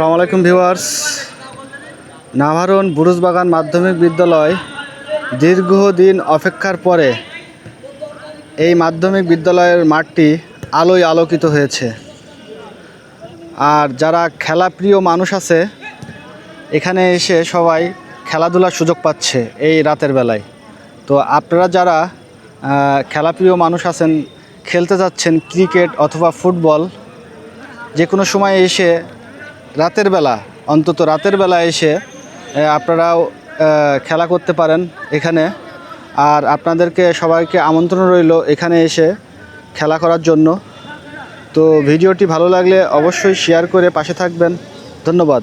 আসসালামু আলাইকুম ভিউয়ার্স। নাভারন বুরুজবাগান মাধ্যমিক বিদ্যালয় দীর্ঘদিন অপেক্ষার পরে এই মাধ্যমিক বিদ্যালয়ের মাঠটি আলোয় আলোকিত হয়েছে। আর যারা খেলাপ্রিয় মানুষ আছে এখানে এসে সবাই খেলাধুলার সুযোগ পাচ্ছে এই রাতের বেলায়। তো আপনারা যারা খেলাপ্রিয় মানুষ আছেন, খেলতে যাচ্ছেন ক্রিকেট অথবা ফুটবল, যে কোনো সময় এসে রাতের বেলা, অন্তত রাতের বেলা এসে আপনারাও খেলা করতে পারেন এখানে। আর আপনাদেরকে সবাইকে আমন্ত্রণ রইল এখানে এসে খেলা করার জন্য। তো ভিডিওটি ভালো লাগলে অবশ্যই শেয়ার করে পাশে থাকবেন। ধন্যবাদ।